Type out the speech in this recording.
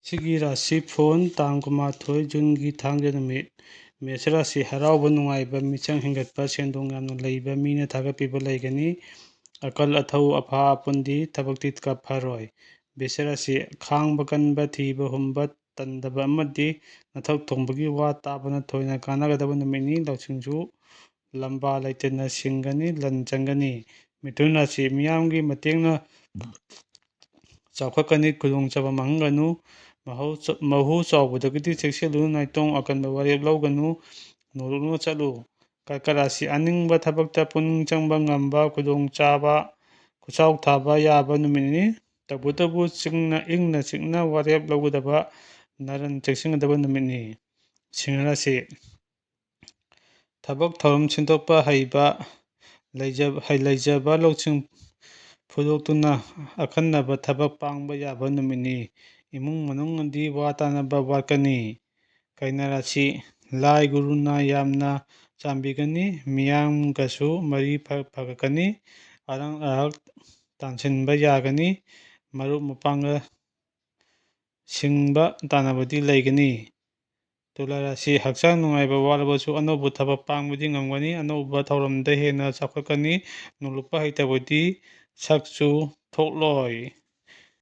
ꯁꯤꯒꯤ ꯔꯥꯁꯤ ꯐꯣꯟ ꯇꯥꯡ 12 ꯖꯨꯟꯒꯤ ꯊꯥꯡꯖ ꯅꯨꯃꯤꯠ ꯃꯦꯁ ꯔꯥꯁꯤ ꯍꯔꯥꯎꯕ ꯅꯨꯡꯉꯥꯏꯕ ꯃꯤꯆꯪ ꯍꯦꯟꯒꯠꯄ ꯁꯦꯟꯗꯣꯡ ꯌꯥꯝꯅ ꯂꯩꯕ ꯃꯤꯅ ꯊꯥꯒꯠꯄꯤꯕ ꯂꯩꯒꯅꯤ ꯑꯀꯜ ꯑꯊꯧ ꯑꯐꯥ ꯑꯄꯨꯟꯗꯤ ꯊꯕꯛꯇꯤ ꯐꯔꯣꯏ ꯃꯦꯁ ꯔꯥꯁꯤ ꯈꯥꯡꯕ ꯀꯟꯕ ꯊꯤꯕ ꯍꯨꯝꯕ ꯇꯟꯗꯕ ꯑꯃꯗꯤ ꯅꯊꯧ ꯊꯣꯡꯕꯒꯤ ꯋꯥ ꯇꯥꯕꯅ ꯊꯣꯏꯅ ꯀꯥꯟꯅꯒꯗꯕ ꯅꯨꯃꯤꯠꯅꯤ ꯂꯧꯁꯤꯡꯁꯨ ꯂꯝꯕꯥ ꯂꯩꯇꯅ ꯁꯤꯡꯒꯅꯤ ꯂꯟ ꯆꯪꯒꯅꯤ ꯃꯤꯊꯨꯟ ꯔꯥꯁꯤ ꯃꯤꯌꯥꯝꯒꯤ ꯃꯇꯦꯡꯅ ꯆꯥꯎꯈꯠꯀꯅꯤ ꯈꯨꯗꯣꯡꯆꯥꯕ ꯃꯥꯡꯍꯟꯒꯅꯨ ꯃꯍꯨ ꯆꯥꯎꯕꯗꯒꯤꯗꯤ ꯆꯦꯛꯁꯤꯜꯂꯨ ꯅꯥꯏꯇꯣꯝ ꯑꯀꯟꯕ ꯋꯥꯔꯦꯞ ꯂꯧꯒꯅꯨ ꯅꯣꯂꯨꯛꯅ ꯆꯠꯂꯨ ꯀꯔꯀꯠ ꯔꯥꯁꯤ ꯑꯅꯤꯡꯕ ꯊꯕꯛꯇ ꯄꯨꯛꯅꯤꯡ ꯆꯪꯕ ꯉꯝꯕ ꯈꯨꯗꯣꯡꯆꯥꯕ ꯈꯨꯆꯥꯎ ꯊꯥꯕ ꯌꯥꯕ ꯅꯨꯃꯤꯠꯅꯤ ꯇꯧꯕꯇꯕꯨ ꯏꯪꯅ ꯆꯤꯛꯅ ꯋꯥꯔꯦꯞ ꯂꯧꯒꯗꯕ ꯅꯔꯟ ꯆꯦꯛꯁꯤꯟꯒꯗꯕ ꯅꯨꯃꯤꯠꯅꯤ ꯁꯤꯡꯍ ꯔꯥꯁꯤ ꯊꯕꯛ ꯊꯧꯔꯝ ꯁꯤꯟꯗꯣꯛꯄ ꯍꯩꯕ ꯂꯩꯖꯕ ꯂꯧꯁꯤꯡ ꯐꯨꯗꯣꯛꯇꯨꯅ ꯑꯈꯟꯅꯕ ꯊꯕꯛ ꯄꯥꯡꯕ ꯌꯥꯕ ꯅꯨꯃꯤꯠꯅꯤ ꯏꯃꯨꯡ ꯃꯅꯨꯡꯗꯤ ꯋꯥ ꯇꯥꯅꯕ ꯋꯥꯠꯀꯅꯤ ꯀꯩꯅꯥ ꯔꯥꯁꯤ ꯂꯥꯏ ꯒꯨꯔꯨꯅ ꯌꯥꯝꯅ ꯆꯥꯟꯕꯤꯒꯅꯤ ꯃꯤꯌꯥꯝꯒꯁꯨ ꯃꯔꯤ ꯐꯒꯠꯀꯅꯤ ꯑꯔꯥꯛ ꯑꯔꯥꯛ ꯇꯥꯟꯁꯤꯟꯕ ꯌꯥꯒꯅꯤ ꯃꯔꯨꯞ ꯃꯄꯥꯡꯒ ꯁꯤꯡꯕ ꯇꯥꯟꯅꯕꯗꯤ ꯂꯩꯒꯅꯤ ꯇꯨꯂꯥ ꯔꯥꯁꯤ ꯍꯛꯆꯥꯡ ꯅꯨꯡꯉꯥꯏꯕ ꯋꯥꯠꯂꯕꯁꯨ ꯑꯅꯧꯕ ꯊꯕꯛ ꯄꯥꯡꯕꯗꯤ ꯉꯝꯒꯅꯤ ꯑꯅꯧꯕ ꯊꯧꯔꯝꯗ ꯍꯦꯟꯅ ꯆꯥꯎꯈꯠꯀꯅꯤ ꯅꯣꯂꯨꯛꯄ ꯍꯩꯇꯕꯗꯤ ꯁꯛꯁꯨ ꯊꯣꯛꯂꯣꯏ